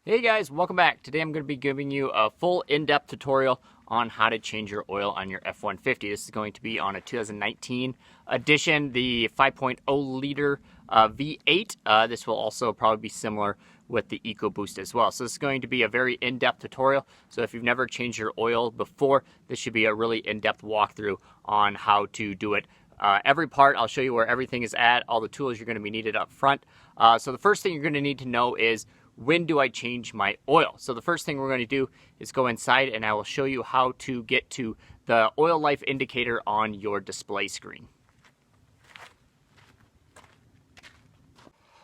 Hey guys, welcome back. Today I'm going to be giving you a full in-depth tutorial on how to change your oil on your F-150. This is going to be on a 2019 edition, the 5.0 liter V8. This will also probably be similar with the EcoBoost as well. So this is going to be a very in-depth tutorial. So if you've never changed your oil before, this should be a really in-depth walkthrough on how to do it. Every part, I'll show you where everything is at, all the tools you're going to be needed up front. So the first thing you're going to need to know is, when do I change my oil? So the first thing we're going to do is go inside and I will show you how to get to the oil life indicator on your display screen.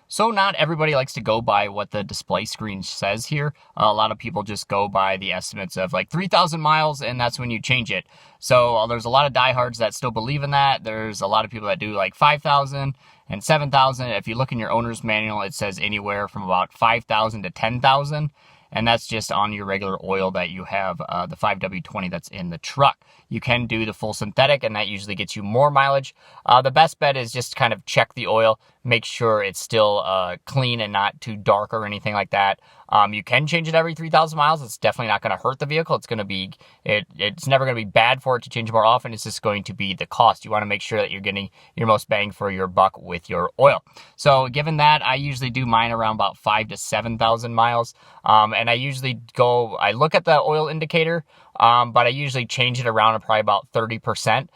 So not everybody likes to go by what the display screen says here. A lot of people just go by the estimates of like 3,000 miles and that's when you change it. So there's a lot of diehards that still believe in that. There's a lot of people that do like 5,000 and 7,000. If you look in your owner's manual, it says anywhere from about 5,000 to 10,000. And that's just on your regular oil that you have, the 5W20 that's in the truck. You can do the full synthetic, and that usually gets you more mileage. The best bet is just kind of check the oil, make sure it's still clean and not too dark or anything like that. You can change it every 3,000 miles. It's definitely not going to hurt the vehicle. It's going to be, it's never going to be bad for it to change more often. It's just going to be the cost. You want to make sure that you're getting your most bang for your buck with your oil. So given that, I usually do mine around about 5,000 to 7,000 miles. And I usually I look at the oil indicator, but I usually change it around probably about 30%,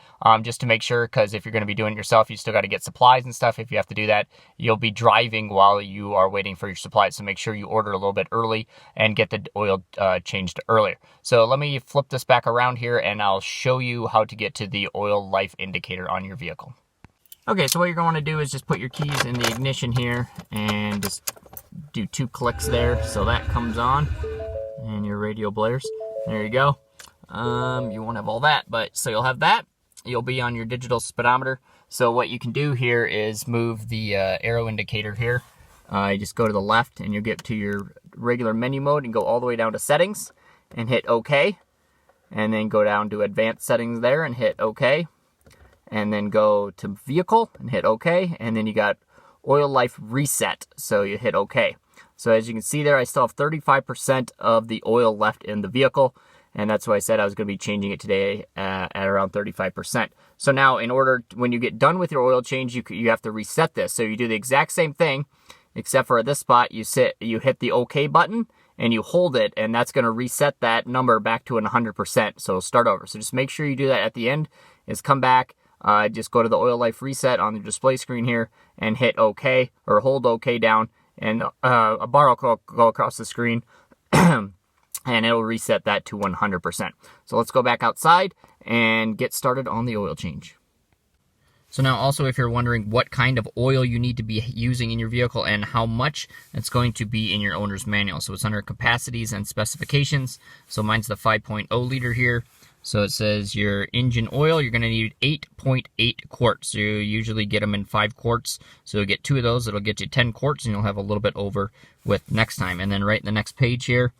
just to make sure, because if you're going to be doing it yourself, you still got to get supplies and stuff. If you have to do that, you'll be driving while you are waiting for your supplies. So make sure you order a little bit early and get the oil changed earlier. So let me flip this back around here and I'll show you how to get to the oil life indicator on your vehicle. Okay, so what you're going to do is just put your keys in the ignition here and just do 2 clicks there, so that comes on and your radio blares. There you go. You won't have all that, but so you'll have that. You'll be on your digital speedometer. So what you can do here is move the arrow indicator here. You just go to the left and you'll get to your regular menu mode and go all the way down to settings and hit OK. And then go down to advanced settings there and hit OK. And then go to vehicle and hit OK. And then you got oil life reset. So you hit OK. So as you can see there, I still have 35% of the oil left in the vehicle. And that's why I said I was going to be changing it today at around 35%. So now in order, when you get done with your oil change, you have to reset this. So you do the exact same thing, except for at this spot, you hit the OK button and you hold it, and that's going to reset that number back to 100%. So it'll start over. So just make sure you do that at the end, is come back, just go to the oil life reset on the display screen here and hit OK, or hold OK down, and a bar will go across the screen and it'll reset that to 100%. So let's go back outside and get started on the oil change. So now also, if you're wondering what kind of oil you need to be using in your vehicle and how much, it's going to be in your owner's manual. So it's under capacities and specifications. So mine's the 5.0 liter here. So it says your engine oil, you're going to need 8.8 quarts. So you usually get them in 5 quarts. So you'll get 2 of those. It'll get you 10 quarts and you'll have a little bit over with next time. And then right in the next page here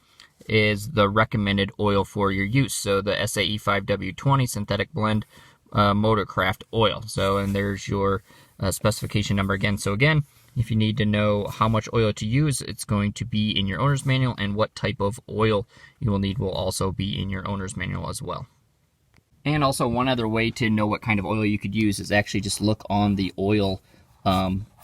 is the recommended oil for your use. So the SAE 5W20 synthetic blend Motorcraft oil. So, and there's your specification number again. So again, if you need to know how much oil to use, it's going to be in your owner's manual, and what type of oil you will need will also be in your owner's manual as well. And also, one other way to know what kind of oil you could use is actually just look on the oil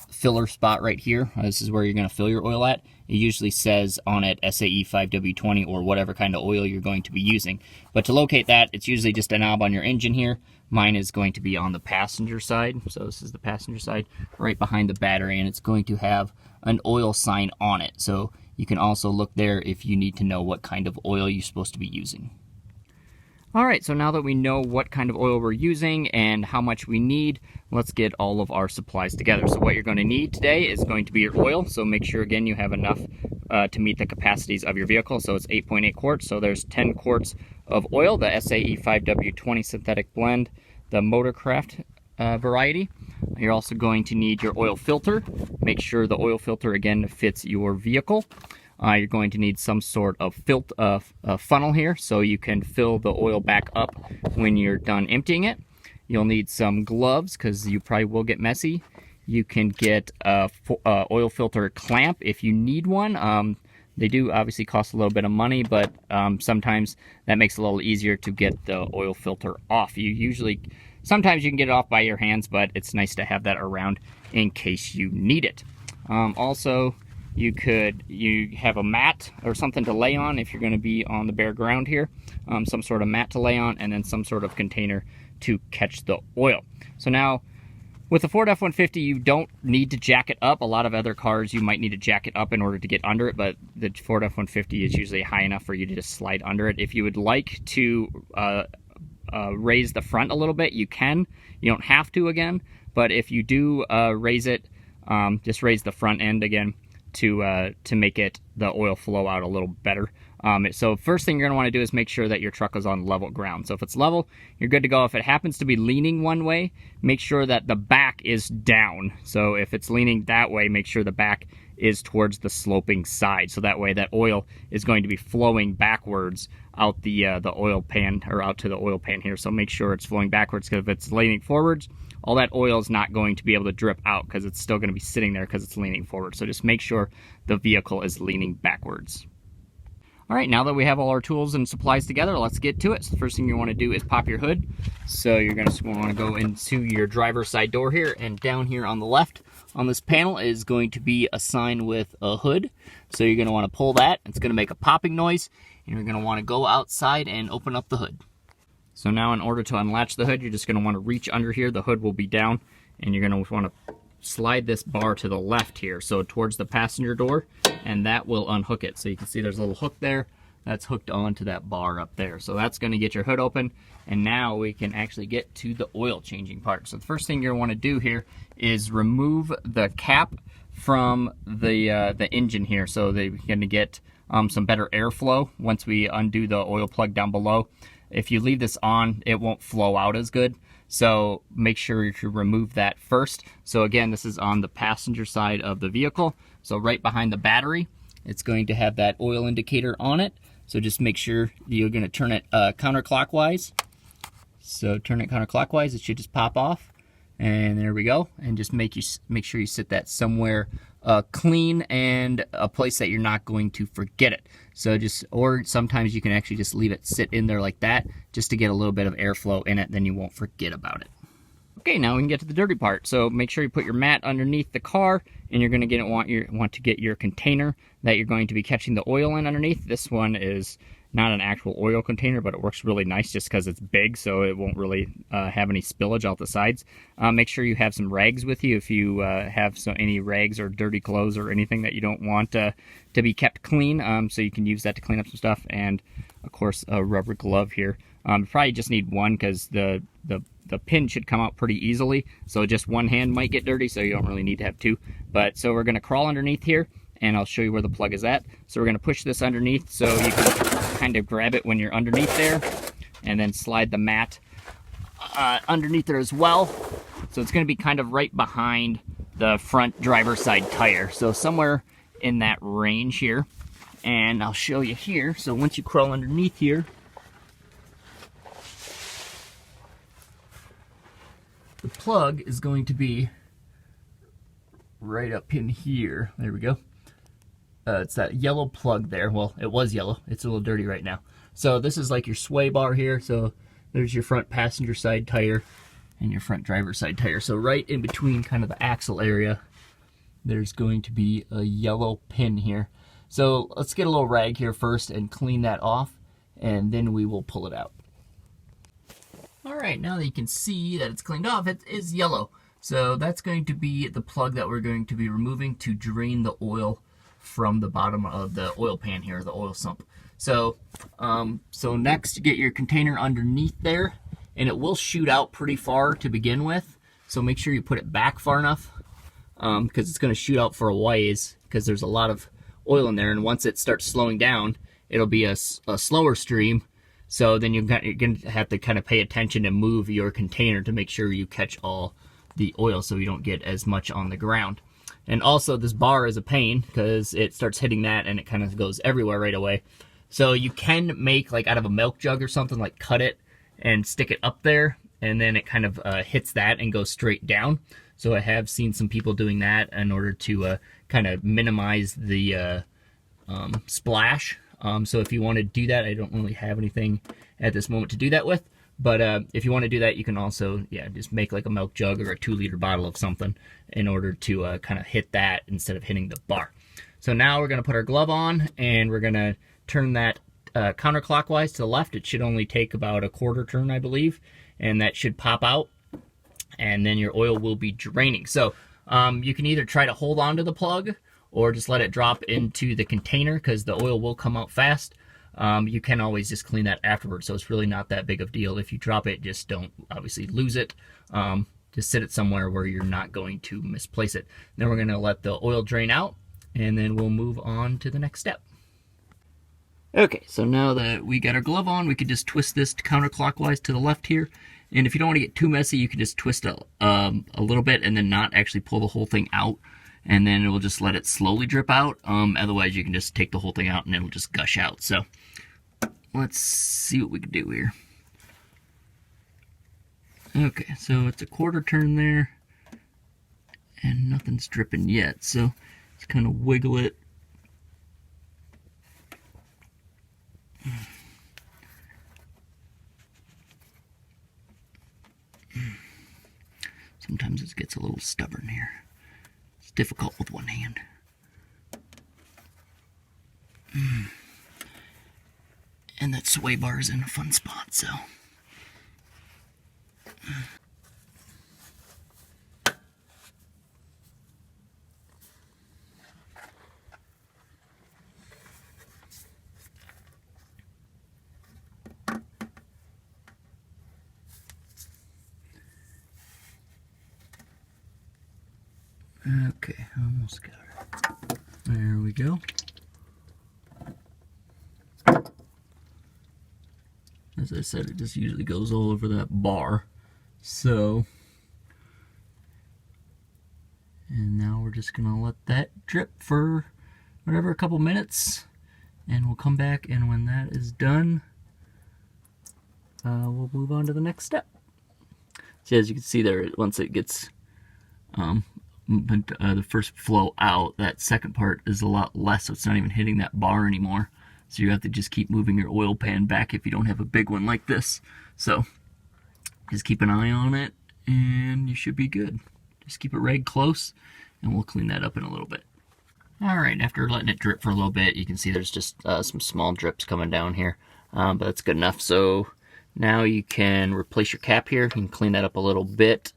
filler spot right here. This is where you're going to fill your oil at. It usually says on it SAE 5W20 or whatever kind of oil you're going to be using. But to locate that, it's usually just a knob on your engine here. Mine is going to be on the passenger side. So this is the passenger side right behind the battery, and it's going to have an oil sign on it. So you can also look there if you need to know what kind of oil you're supposed to be using. All right, so now that we know what kind of oil we're using and how much we need, let's get all of our supplies together. So what you're going to need today is going to be your oil. So make sure, again, you have enough to meet the capacities of your vehicle. So it's 8.8 quarts. So there's 10 quarts of oil, the SAE 5W20 synthetic blend, the Motorcraft variety. You're also going to need your oil filter. Make sure the oil filter, again, fits your vehicle. You're going to need some sort of funnel here so you can fill the oil back up when you're done emptying it. You'll need some gloves because you probably will get messy. You can get a oil filter clamp if you need one. They do obviously cost a little bit of money, but sometimes that makes it a little easier to get the oil filter off. Sometimes you can get it off by your hands, but it's nice to have that around in case you need it. Also, you have a mat or something to lay on if you're going to be on the bare ground here. Some sort of mat to lay on, and then some sort of container to catch the oil. So now, with the Ford F-150, you don't need to jack it up. A lot of other cars, you might need to jack it up in order to get under it, but the Ford F-150 is usually high enough for you to just slide under it. If you would like to raise the front a little bit, you can. You don't have to again, but if you do raise it, just raise the front end again to make the oil flow out a little better. So first thing you're gonna wanna do is make sure that your truck is on level ground. So if it's level, you're good to go. If it happens to be leaning one way, make sure that the back is down. So if it's leaning that way, make sure the back is towards the sloping side. So that way that oil is going to be flowing backwards out the oil pan, or out to the oil pan here. So make sure it's flowing backwards, because if it's leaning forwards, all that oil is not going to be able to drip out because it's still going to be sitting there because it's leaning forward. So just make sure the vehicle is leaning backwards. All right, now that we have all our tools and supplies together, let's get to it. So the first thing you want to do is pop your hood. So you're going to want to go into your driver's side door here, and down here on the left on this panel is going to be a sign with a hood. So you're going to want to pull that. It's going to make a popping noise, and you're going to want to go outside and open up the hood. So now in order to unlatch the hood, you're just going to want to reach under here. The hood will be down, and you're going to want to slide this bar to the left here, so towards the passenger door, and that will unhook it. So you can see there's a little hook there that's hooked onto that bar up there. So that's going to get your hood open, and now we can actually get to the oil changing part. So the first thing you're going to want to do here is remove the cap from the engine here, so that you're going to get some better airflow once we undo the oil plug down below. If you leave this on, it won't flow out as good. So make sure to remove that first. So again, this is on the passenger side of the vehicle. So right behind the battery, it's going to have that oil indicator on it. So just make sure you're going to turn it counterclockwise. So turn it counterclockwise, it should just pop off. And there we go. And just make sure you sit that somewhere clean and a place that you're not going to forget it. So or sometimes you can actually just leave it sit in there like that, just to get a little bit of airflow in it, then you won't forget about it. Okay, now we can get to the dirty part. So make sure you put your mat underneath the car, and you're going to want to get your container that you're going to be catching the oil in underneath. This one is not an actual oil container, but it works really nice just because it's big, so it won't really have any spillage out the sides. Make sure you have some rags with you if you have any rags or dirty clothes or anything that you don't want to be kept clean, so you can use that to clean up some stuff. And of course, a rubber glove here. You probably just need one, because the pin should come out pretty easily, so just one hand might get dirty, so you don't really need to have two. But so we're going to crawl underneath here, and I'll show you where the plug is at. So we're going to push this underneath, so you can kind of grab it when you're underneath there, and then slide the mat underneath there as well. So it's going to be kind of right behind the front driver's side tire, so somewhere in that range here. And I'll show you here. So once you crawl underneath here, the plug is going to be right up in here. There we go. It's that yellow plug there. Well, it was yellow. It's a little dirty right now. So this is like your sway bar here. So there's your front passenger side tire and your front driver's side tire. So right in between kind of the axle area, there's going to be a yellow pin here. So let's get a little rag here first and clean that off, and then we will pull it out. All right, now that you can see that it's cleaned off, it is yellow. So that's going to be the plug that we're going to be removing to drain the oil from the bottom of the oil pan here, the oil sump. So, so next, get your container underneath there, and it will shoot out pretty far to begin with. So make sure you put it back far enough, because it's going to shoot out for a ways, because there's a lot of oil in there. And once it starts slowing down, it'll be a slower stream. So then you're going to have to kind of pay attention and move your container to make sure you catch all the oil, so you don't get as much on the ground. And also, this bar is a pain because it starts hitting that and it kind of goes everywhere right away. So you can make, like out of a milk jug or something, like cut it and stick it up there, and then it kind of hits that and goes straight down. So I have seen some people doing that in order to kind of minimize the splash. So if you want to do that, I don't really have anything at this moment to do that with. But if you want to do that, you can also, just make like a milk jug or a 2-liter bottle of something in order to kind of hit that instead of hitting the bar. So now we're going to put our glove on, and we're going to turn that counterclockwise to the left. It should only take about a quarter turn, I believe, and that should pop out, and then your oil will be draining. So you can either try to hold on to the plug or just let it drop into the container, because the oil will come out fast. You can always just clean that afterwards, so it's really not that big of a deal. If you drop it, just don't obviously lose it. Just sit it somewhere where you're not going to misplace it. Then we're going to let the oil drain out, and then we'll move on to the next step. Okay, so now that we got our glove on, we can just twist this counterclockwise to the left here. And if you don't want to get too messy, you can just twist a little bit and then not actually pull the whole thing out. And then it will just let it slowly drip out. Otherwise, you can just take the whole thing out and it'll just gush out. So let's see what we can do here. Okay, so it's a quarter turn there, and nothing's dripping yet. So let's kind of wiggle it. Sometimes it gets a little stubborn here. It's difficult with one hand. And that sway bar is in a fun spot, so. Okay, almost got it. There we go. As I said, it just usually goes all over that bar. So, and now we're just gonna let that drip for whatever, a couple minutes, and we'll come back, and when that is done, we'll move on to the next step. So as you can see there, once it gets the first flow out, that second part is a lot less, so it's not even hitting that bar anymore. So you have to just keep moving your oil pan back if you don't have a big one like this. So just keep an eye on it, and you should be good. Just keep it right close, and we'll clean that up in a little bit. Alright, after letting it drip for a little bit, you can see there's just some small drips coming down here, but that's good enough. So now you can replace your cap here. You can clean that up a little bit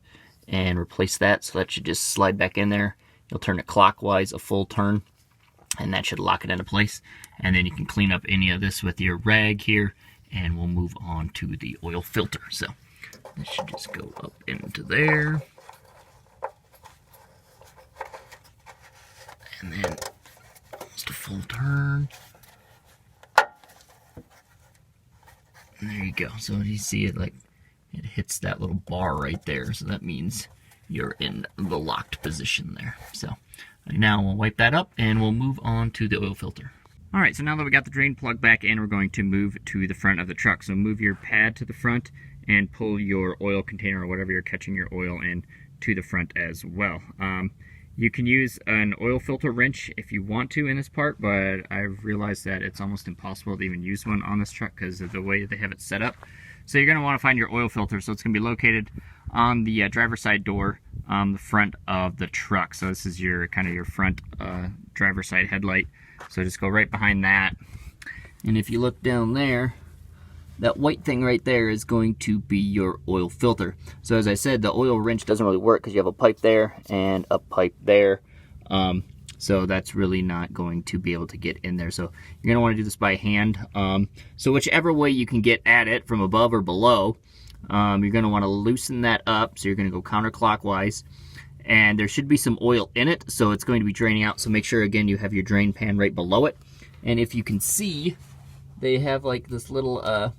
and replace that, so that should just slide back in there. You'll turn it clockwise a full turn, and that should lock it into place. And then you can clean up any of this with your rag here, and we'll move on to the oil filter. So this should just go up into there. And then just a full turn. And there you go. So you see it, like, it hits that little bar right there. So that means you're in the locked position there. So now we'll wipe that up, and we'll move on to the oil filter. All right, so now that we got the drain plug back in, we're going to move to the front of the truck. So move your pad to the front and pull your oil container or whatever you're catching your oil in to the front as well. You can use an oil filter wrench if you want to in this part, but I've realized that it's almost impossible to even use one on this truck because of the way they have it set up. So you're going to want to find your oil filter. So it's going to be located on the driver's side door on the front of the truck. So this is your kind of your front driver's side headlight. So just go right behind that. And if you look down there, that white thing right there is going to be your oil filter. So as I said, the oil wrench doesn't really work because you have a pipe there and a pipe there. So that's really not going to be able to get in there. So you're going to want to do this by hand. So whichever way you can get at it, from above or below, you're going to want to loosen that up. So you're going to go counterclockwise. And there should be some oil in it, so it's going to be draining out. So make sure, again, you have your drain pan right below it. And if you can see, they have like this little,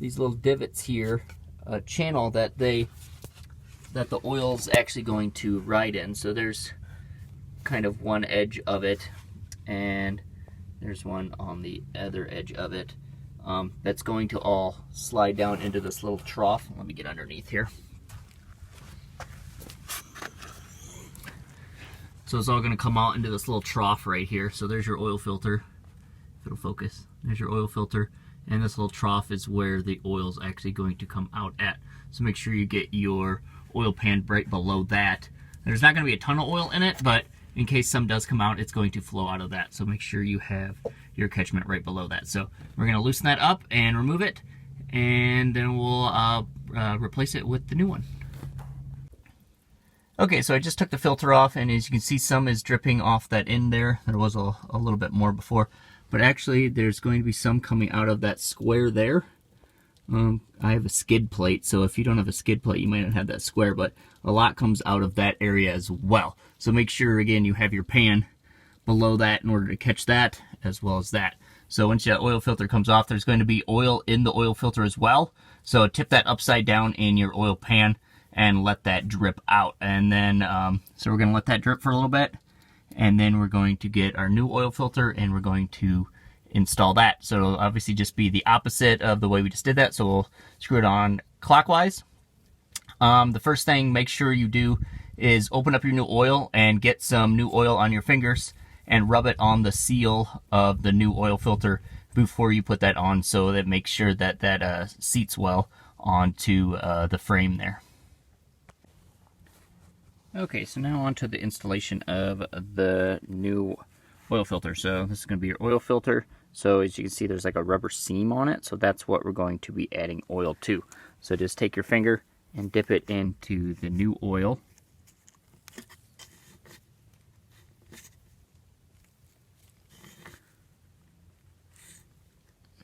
these little divots here, a channel that the oil's actually going to ride in. So there's kind of one edge of it, and there's one on the other edge of it. That's going to all slide down into this little trough. Let me get underneath here. So it's all going to come out into this little trough right here. So there's your oil filter. if it'll focus. There's your oil filter, and this little trough is where the oil is actually going to come out at. So make sure you get your oil pan right below that. There's not going to be a ton of oil in it, but in case some does come out, it's going to flow out of that. So make sure you have your catchment right below that. So we're going to loosen that up and remove it, and then we'll replace it with the new one. Okay, so I just took the filter off, and as you can see, some is dripping off that end there. There was a little bit more before, but actually there's going to be some coming out of that square there. I have a skid plate, so if you don't have a skid plate, you might not have that square, but a lot comes out of that area as well. So make sure, again, you have your pan below that in order to catch that, as well as that. So once that oil filter comes off, there's going to be oil in the oil filter as well. So tip that upside down in your oil pan and let that drip out. And then, so we're going to let that drip for a little bit, and then we're going to get our new oil filter, and we're going to install that. So it'll obviously just be the opposite of the way we just did that. So we'll screw it on clockwise. The first thing make sure you do is open up your new oil and get some new oil on your fingers and rub it on the seal of the new oil filter before you put that on, so that makes sure that that seats well onto the frame there. Okay, so now onto the installation of the new oil filter. So this is going to be your oil filter. So as you can see, there's like a rubber seam on it. So that's what we're going to be adding oil to. So just take your finger and dip it into the new oil.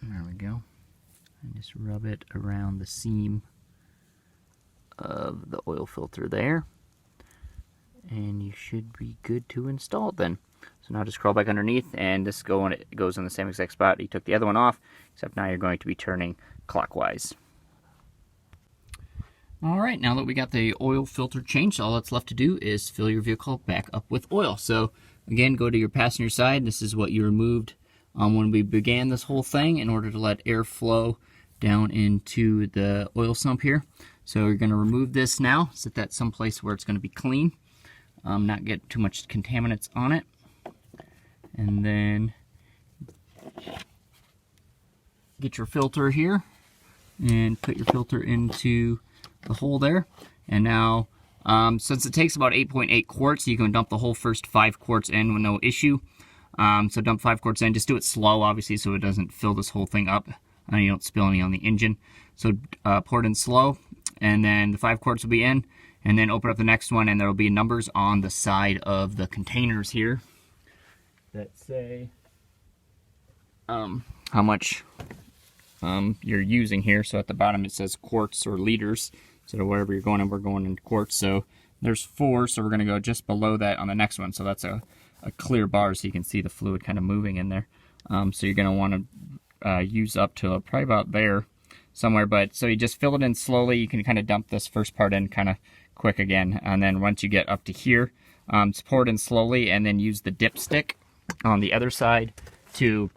There we go. And just rub it around the seam of the oil filter there. And you should be good to install it then. So now just crawl back underneath, and this goes in the same exact spot you took the other one off, except now you're going to be turning clockwise. Alright, now that we got the oil filter changed, all that's left to do is fill your vehicle back up with oil. So again, go to your passenger side. This is what you removed when we began this whole thing in order to let air flow down into the oil sump here. So you're going to remove this now, set that someplace where it's going to be clean, not get too much contaminants on it. And then get your filter here and put your filter into the hole there. And now, since it takes about 8.8 quarts, you can dump the whole first 5 quarts in with no issue. So dump 5 quarts in. Just do it slow, obviously, so it doesn't fill this whole thing up and you don't spill any on the engine. So pour it in slow, and then the 5 quarts will be in. And then open up the next one, and there will be numbers on the side of the containers here that say how much you're using here. So at the bottom it says quarts or liters. So wherever you're going, we're going in quarts. So there's 4, so we're going to go just below that on the next one. So that's a clear bar, so you can see the fluid kind of moving in there. So you're going to want to use up to probably about there somewhere. But so you just fill it in slowly. You can kind of dump this first part in kind of quick again. And then once you get up to here, just pour it in slowly, and then use the dipstick on the other side to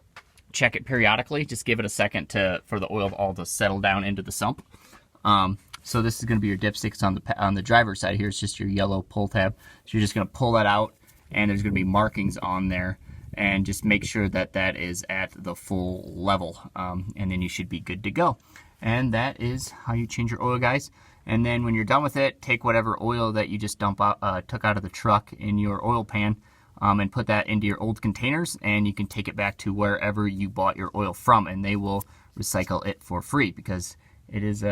check it periodically. Just give it a second for the oil all to settle down into the sump. So this is going to be your dipstick. It's on the driver's side here. It's just your yellow pull tab. So you're just going to pull that out, and there's going to be markings on there, and just make sure that that is at the full level, and then you should be good to go. And that is how you change your oil, guys. And then when you're done with it, take whatever oil that you just took out of the truck in your oil pan, and put that into your old containers, and you can take it back to wherever you bought your oil from, and they will recycle it for free, because it is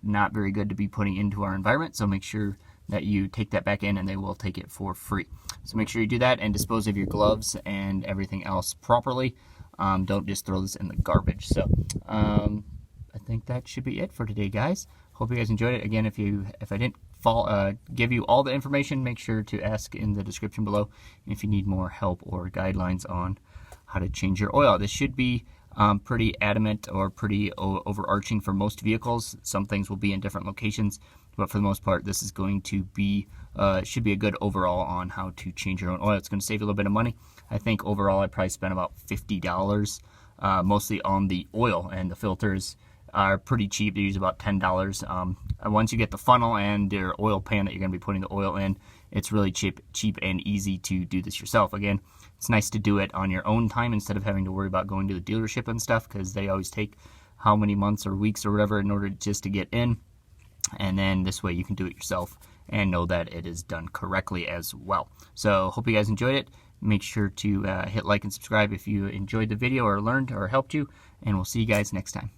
not very good to be putting into our environment. So make sure that you take that back in, and they will take it for free. So make sure you do that and dispose of your gloves and everything else properly. Don't just throw this in the garbage. So I think that should be it for today, guys. Hope you guys enjoyed it. Again, if I didn't give you all the information, make sure to ask in the description below if you need more help or guidelines on how to change your oil. This should be pretty adamant or pretty overarching for most vehicles. Some things will be in different locations, but for the most part, this is going to be should be a good overall on how to change your own oil. It's going to save you a little bit of money. I think overall I probably spent about $50 mostly on the oil, and the filters are pretty cheap. They use about $10. Once you get the funnel and your oil pan that you're going to be putting the oil in, it's really cheap and easy to do this yourself. Again, it's nice to do it on your own time instead of having to worry about going to the dealership and stuff, because they always take how many months or weeks or whatever in order just to get in. And then this way you can do it yourself and know that it is done correctly as well. So hope you guys enjoyed it. Make sure to hit like and subscribe if you enjoyed the video or learned or helped you, and we'll see you guys next time.